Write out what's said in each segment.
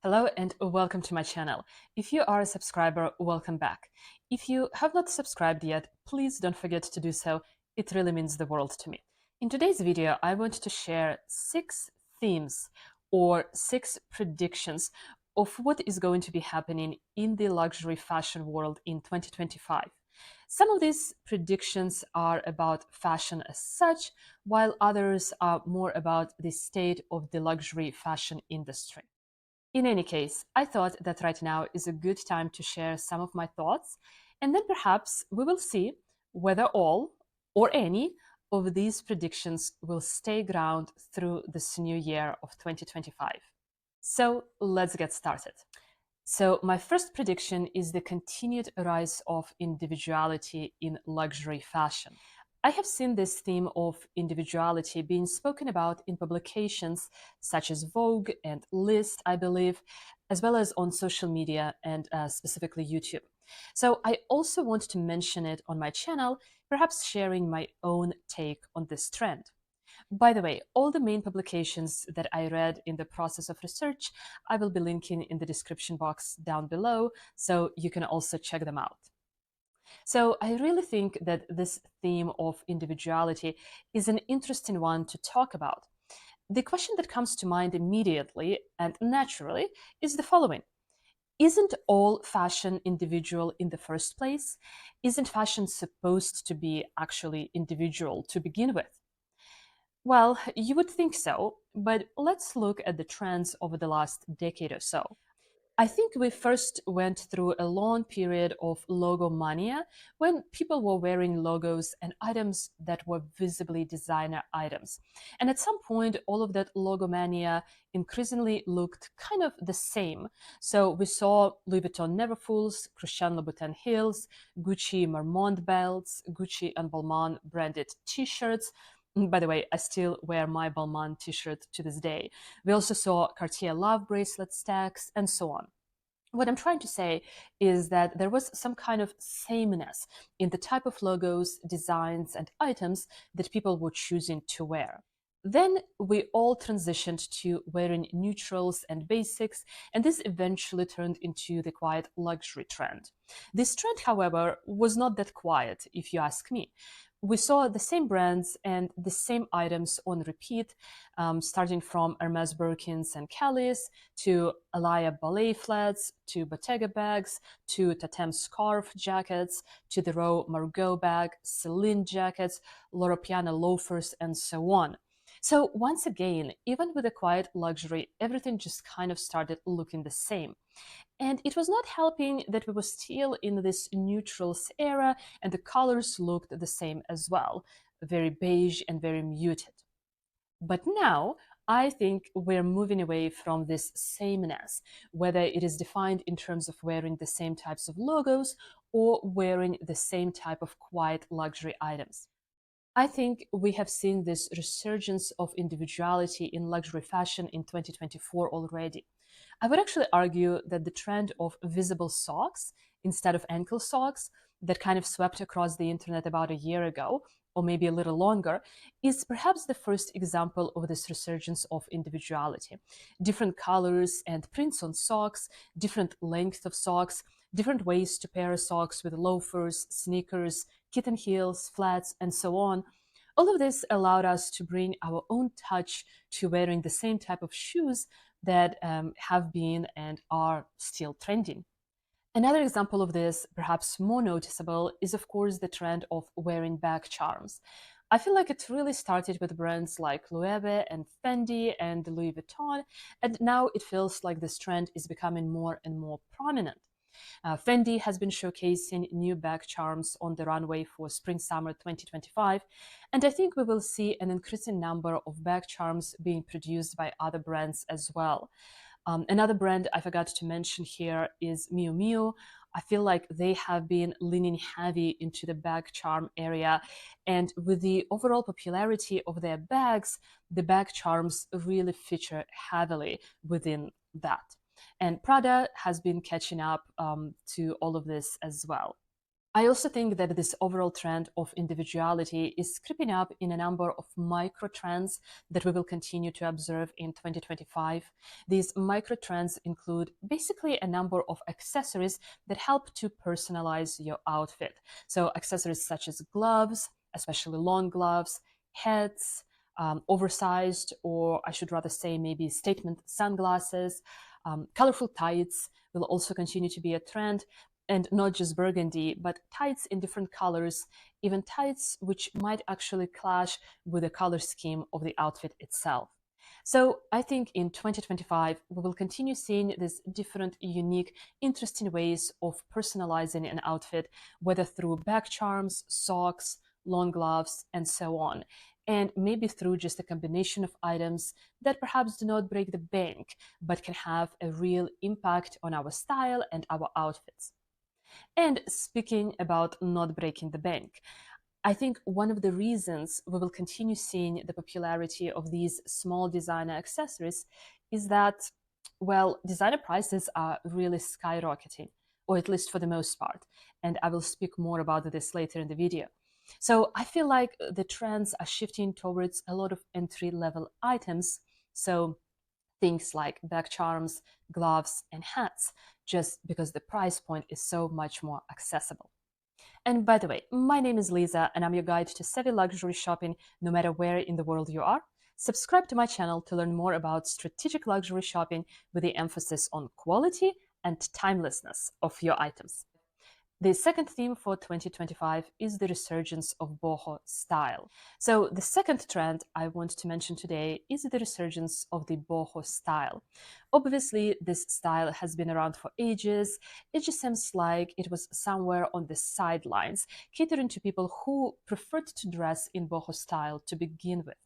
Hello and welcome to my channel. If you are a subscriber, welcome back. If you have not subscribed yet, please don't forget to do so. It really means the world to me. In today's video, I want to share 6 themes or 6 predictions of what is going to be happening in the luxury fashion world in 2025. Some of these predictions are about fashion as such, while others are more about the state of the luxury fashion industry. In any case, I thought that right now is a good time to share some of my thoughts, and then perhaps we will see whether all or any of these predictions will stay ground through this new year of 2025. So let's get started. So, my first prediction is the continued rise of individuality in luxury fashion. I have seen this theme of individuality being spoken about in publications such as Vogue and List, I believe, as well as on social media and specifically YouTube. So, I also want to mention it on my channel, perhaps sharing my own take on this trend. By the way, all the main publications that I read in the process of research, I will be linking in the description box down below, so you can also check them out. So I really think that this theme of individuality is an interesting one to talk about. The question that comes to mind immediately and naturally is the following. Isn't all fashion individual in the first place? Isn't fashion supposed to be actually individual to begin with? Well, you would think so, but let's look at the trends over the last decade or so. I think we first went through a long period of logo mania when people were wearing logos and items that were visibly designer items. And at some point, all of that logo mania increasingly looked kind of the same. So we saw Louis Vuitton Neverfulls, Christian Louboutin Heels, Gucci Marmont belts, Gucci and Balmain branded t-shirts. By the way, I still wear my Balmain t-shirt to this day. We also saw Cartier Love bracelet stacks and so on. What I'm trying to say is that there was some kind of sameness in the type of logos, designs, and items that people were choosing to wear. Then we all transitioned to wearing neutrals and basics, and this eventually turned into the quiet luxury trend. This trend, however, was not that quiet, if you ask me. We saw the same brands and the same items on repeat, starting from Hermes Birkins and Kellys to Alaya ballet flats, to Bottega bags, to Tatem scarf jackets, to the Row Margot bag, Celine jackets, Loro Piana loafers, and so on. So once again, even with the quiet luxury, everything just kind of started looking the same. And it was not helping that we were still in this neutrals era and the colors looked the same as well, very beige and very muted. But now I think we're moving away from this sameness, whether it is defined in terms of wearing the same types of logos or wearing the same type of quiet luxury items. I think we have seen this resurgence of individuality in luxury fashion in 2024 already. I would actually argue that the trend of visible socks instead of ankle socks that kind of swept across the internet about a year ago, or maybe a little longer, is perhaps the first example of this resurgence of individuality. Different colors and prints on socks, different length of socks, different ways to pair socks with loafers, sneakers, kitten heels, flats, and so on. All of this allowed us to bring our own touch to wearing the same type of shoes that have been and are still trending. Another example of this, perhaps more noticeable, is of course the trend of wearing bag charms. I feel like it really started with brands like Loewe and Fendi and Louis Vuitton, and now it feels like this trend is becoming more and more prominent. Fendi has been showcasing new bag charms on the runway for Spring Summer 2025, and I think we will see an increasing number of bag charms being produced by other brands as well. Another brand I forgot to mention here is Miu Miu. I feel like they have been leaning heavy into the bag charm area, and with the overall popularity of their bags, the bag charms really feature heavily within that. And Prada has been catching up to all of this as well. I also think that this overall trend of individuality is creeping up in a number of micro trends that we will continue to observe in 2025. These micro trends include basically a number of accessories that help to personalize your outfit. So, accessories such as gloves, especially long gloves, hats, oversized, or I should rather say maybe statement sunglasses, colorful tights will also continue to be a trend, and not just burgundy, but tights in different colors, even tights which might actually clash with the color scheme of the outfit itself. So I think in 2025, we will continue seeing these different, unique, interesting ways of personalizing an outfit, whether through back charms, socks, long gloves, and so on. And maybe through just a combination of items that perhaps do not break the bank, but can have a real impact on our style and our outfits. And speaking about not breaking the bank, I think one of the reasons we will continue seeing the popularity of these small designer accessories is that, well, designer prices are really skyrocketing, or at least for the most part. And I will speak more about this later in the video. So I feel like the trends are shifting towards a lot of entry level items. So things like back charms, gloves, and hats, just because the price point is so much more accessible. And by the way, my name is Lisa, and I'm your guide to savvy luxury shopping no matter where in the world you are. Subscribe to my channel to learn more about strategic luxury shopping with the emphasis on quality and timelessness of your items. The second theme for 2025 is the resurgence of boho style. So, the second trend I want to mention today is the resurgence of the boho style. Obviously, this style has been around for ages. It just seems like it was somewhere on the sidelines, catering to people who preferred to dress in boho style to begin with.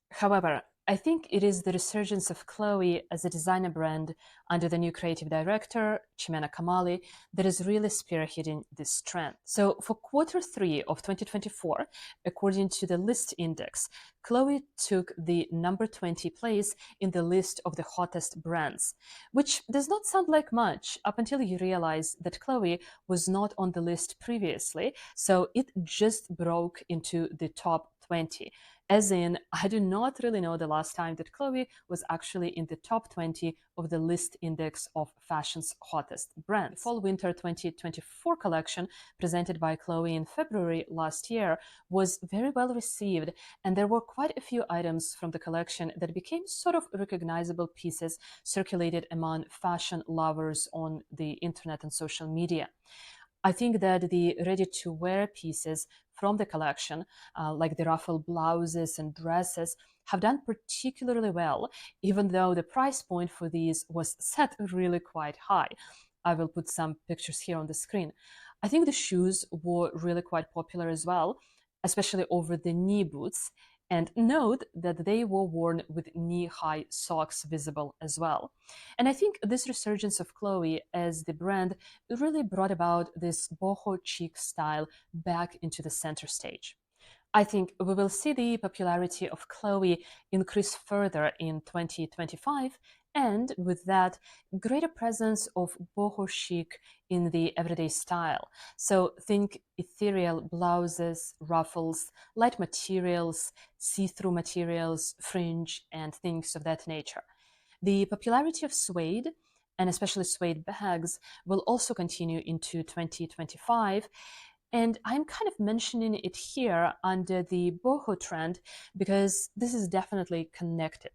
However, I think it is the resurgence of Chloe as a designer brand under the new creative director, Chimena Kamali, that is really spearheading this trend. So, for quarter three of 2024, according to the list index, Chloe took the number 20 place in the list of the hottest brands, which does not sound like much up until you realize that Chloe was not on the list previously, so it just broke into the top 20. As in, I do not really know the last time that Chloe was actually in the top 20 of the list index of fashion's hottest brands. The Fall-Winter 2024 collection, presented by Chloe in February last year, was very well received, and there were quite a few items from the collection that became sort of recognizable pieces circulated among fashion lovers on the internet and social media. I think that the ready-to-wear pieces from the collection, like the ruffle blouses and dresses, have done particularly well, even though the price point for these was set really quite high. I will put some pictures here on the screen. I think the shoes were really quite popular as well, especially over the knee boots. And note that they were worn with knee-high socks visible as well. And I think this resurgence of Chloe as the brand really brought about this boho chic style back into the center stage. I think we will see the popularity of Chloe increase further in 2025, and with that, greater presence of boho chic in the everyday style. So think ethereal blouses, ruffles, light materials, see-through materials, fringe, and things of that nature. The popularity of suede, and especially suede bags, will also continue into 2025. And I'm kind of mentioning it here under the boho trend because this is definitely connected.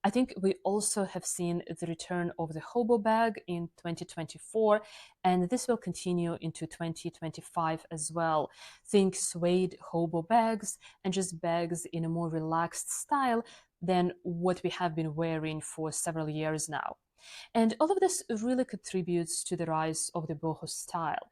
I think we also have seen the return of the hobo bag in 2024, and this will continue into 2025 as well. Think suede hobo bags and just bags in a more relaxed style than what we have been wearing for several years now. And all of this really contributes to the rise of the boho style.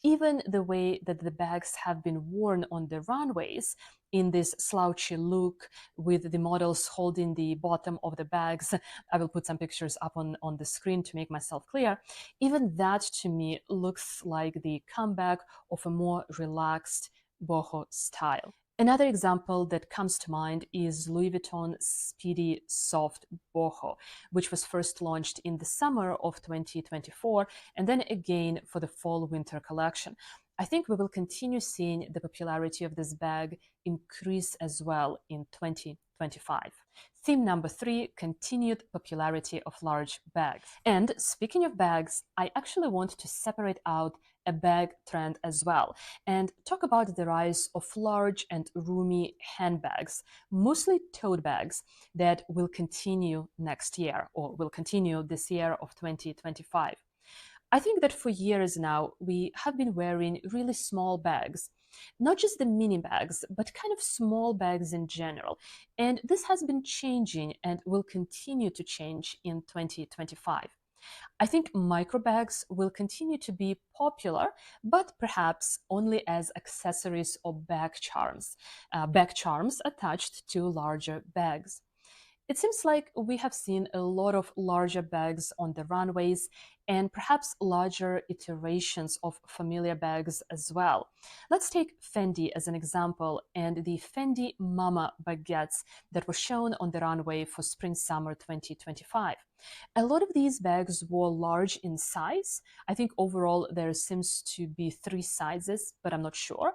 Even the way that the bags have been worn on the runways in this slouchy look with the models holding the bottom of the bags. I will put some pictures up on the screen to make myself clear. Even that to me looks like the comeback of a more relaxed boho style. Another example that comes to mind is Louis Vuitton Speedy Soft Boho, which was first launched in the summer of 2024 and then again for the fall-winter collection. I think we will continue seeing the popularity of this bag increase as well in 2025. Theme number 3, continued popularity of large bags. And speaking of bags, I actually want to separate out a bag trend as well and talk about the rise of large and roomy handbags, mostly tote bags, that will continue next year or will continue this year of 2025. I think that for years now, we have been wearing really small bags, not just the mini bags, but kind of small bags in general. And this has been changing and will continue to change in 2025. I think micro bags will continue to be popular, but perhaps only as accessories or bag charms attached to larger bags. It seems like we have seen a lot of larger bags on the runways and perhaps larger iterations of familiar bags as well. Let's take Fendi as an example and the Fendi Mama baguettes that were shown on the runway for Spring-Summer 2025. A lot of these bags were large in size. I think overall there seems to be 3 sizes, but I'm not sure.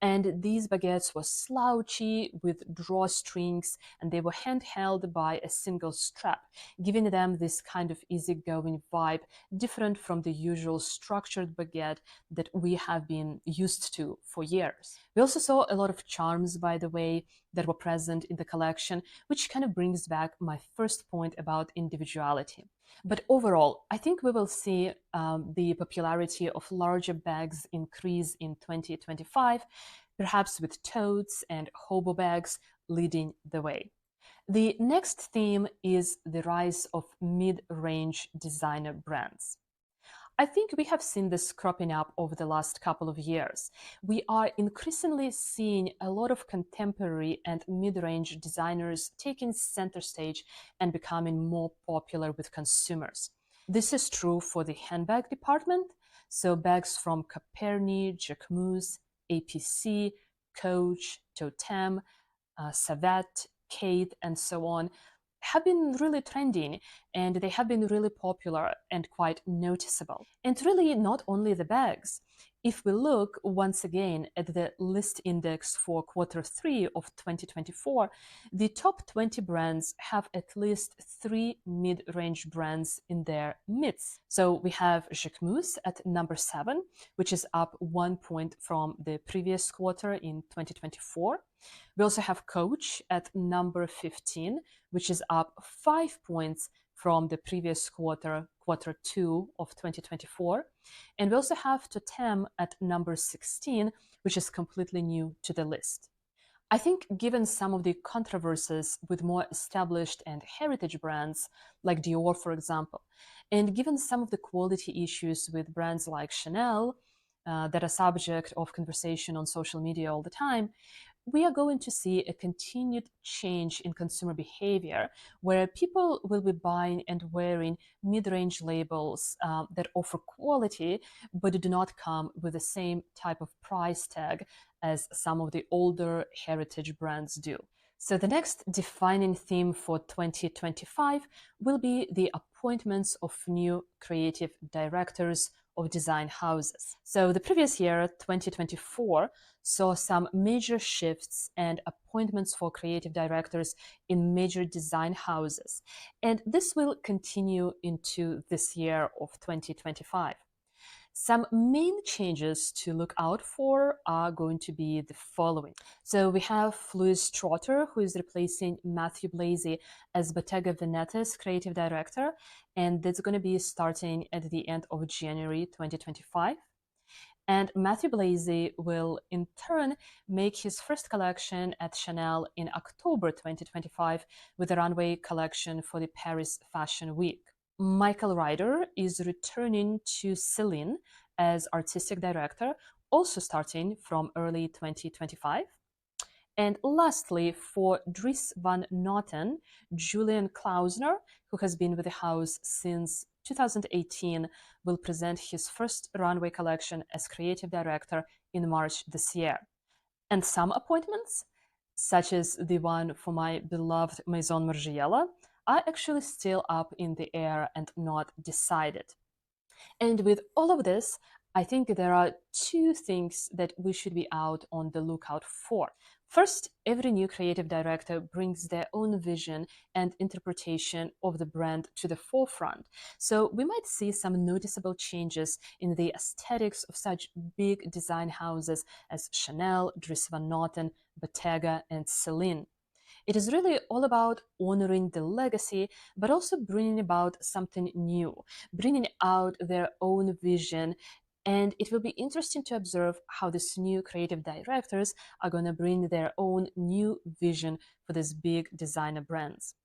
And these baguettes were slouchy with drawstrings, and they were handheld by a single strap, giving them this kind of easygoing vibe, different from the usual structured baguette that we have been used to for years. We also saw a lot of charms, by the way, that were present in the collection, which kind of brings back my first point about individuality. But overall, I think we will see the popularity of larger bags increase in 2025, perhaps with totes and hobo bags leading the way. The next theme is the rise of mid-range designer brands. I think we have seen this cropping up over the last couple of years. We are increasingly seeing a lot of contemporary and mid-range designers taking center stage and becoming more popular with consumers. This is true for the handbag department, so bags from Coperni, Jacquemus, APC, Coach, Totem, Savette, Kate, and so on have been really trending, and they have been really popular and quite noticeable. And really not only the bags. If we look once again at the list index for Q3 of 2024, the top 20 brands have at least 3 mid-range brands in their midst. So we have Jacquemus at number 7, which is up 1 point from the previous quarter in 2024. We also have Coach at number 15, which is up 5 points from the previous quarter, Q2 of 2024. And we also have Totem at number 16, which is completely new to the list. I think given some of the controversies with more established and heritage brands, like Dior, for example, and given some of the quality issues with brands like Chanel that are subject of conversation on social media all the time, we are going to see a continued change in consumer behavior where people will be buying and wearing mid-range labels that offer quality but do not come with the same type of price tag as some of the older heritage brands do. So the next defining theme for 2025 will be the appointments of new creative directors of design houses. So the previous year, 2024, saw some major shifts and appointments for creative directors in major design houses. And this will continue into this year of 2025. Some main changes to look out for are going to be the following. So we have Louis Trotter, who is replacing Matthew Blasey as Bottega Veneta's creative director, and that's going to be starting at the end of January 2025. And Matthew Blasey will in turn make his first collection at Chanel in October 2025 with a runway collection for the Paris Fashion Week. Michael Ryder is returning to Celine as artistic director, also starting from early 2025. And lastly, for Dries Van Noten, Julian Klausner, who has been with the house since 2018, will present his first runway collection as creative director in March this year. And some appointments, such as the one for my beloved Maison Margiela, are actually still up in the air and not decided. And with all of this, I think there are two things that we should be out on the lookout for. First, every new creative director brings their own vision and interpretation of the brand to the forefront. So we might see some noticeable changes in the aesthetics of such big design houses as Chanel, Dries Van Noten, Bottega, and Celine. It is really all about honoring the legacy, but also bringing about something new, bringing out their own vision. And it will be interesting to observe how these new creative directors are going to bring their own new vision for these big designer brands.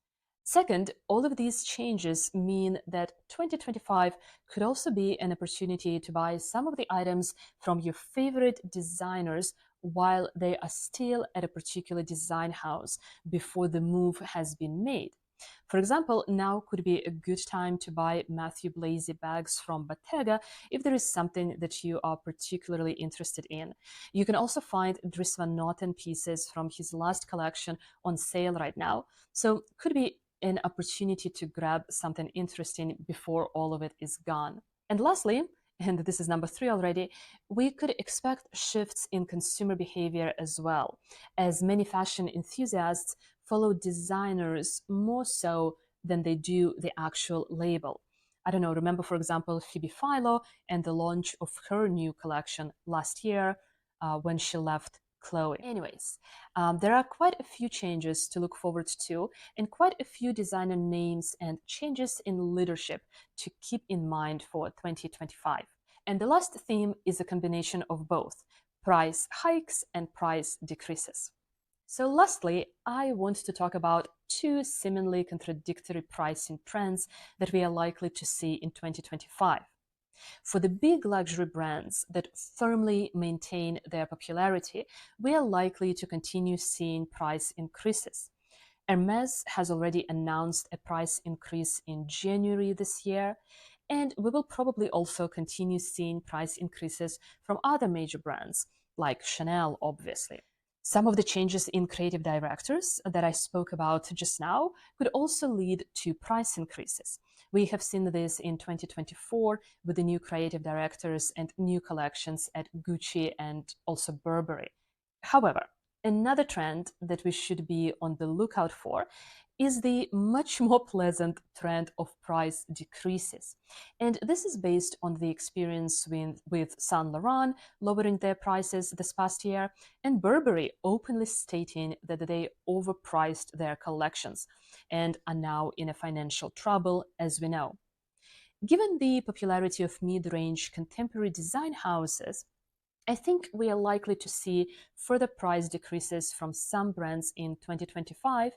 Second, all of these changes mean that 2025 could also be an opportunity to buy some of the items from your favorite designers while they are still at a particular design house before the move has been made. For example, now could be a good time to buy Matthew Blazy bags from Bottega if there is something that you are particularly interested in. You can also find Dries Van Noten pieces from his last collection on sale right now, so could be an opportunity to grab something interesting before all of it is gone. And lastly, and this is number three already, we could expect shifts in consumer behavior as well, as many fashion enthusiasts follow designers more so than they do the actual label. I don't know, remember, for example, Phoebe Philo and the launch of her new collection last year when she left Chloe. Anyways, there are quite a few changes to look forward to, and quite a few designer names and changes in leadership to keep in mind for 2025. And the last theme is a combination of both price hikes and price decreases. So lastly, I want to talk about two seemingly contradictory pricing trends that we are likely to see in 2025. For the big luxury brands that firmly maintain their popularity, we are likely to continue seeing price increases. Hermes has already announced a price increase in January this year, and we will probably also continue seeing price increases from other major brands, like Chanel, obviously. Some of the changes in creative directors that I spoke about just now could also lead to price increases. We have seen this in 2024 with the new creative directors and new collections at Gucci and also Burberry. However, another trend that we should be on the lookout for is the much more pleasant trend of price decreases. And this is based on the experience with Saint Laurent lowering their prices this past year, and Burberry openly stating that they overpriced their collections and are now in a financial trouble, as we know. Given the popularity of mid-range contemporary design houses, I think we are likely to see further price decreases from some brands in 2025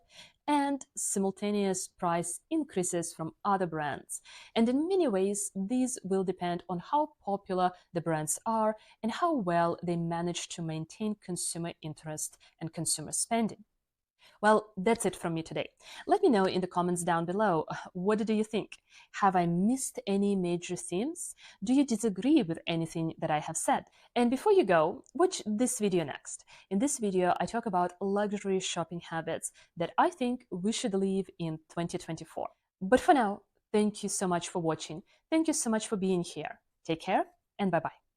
and simultaneous price increases from other brands. And in many ways, these will depend on how popular the brands are and how well they manage to maintain consumer interest and consumer spending. Well, that's it from me today. Let me know in the comments down below. What do you think? Have I missed any major themes? Do you disagree with anything that I have said? And before you go, watch this video next. In this video, I talk about luxury shopping habits that I think we should leave in 2024. But for now, thank you so much for watching. Thank you so much for being here. Take care and bye-bye.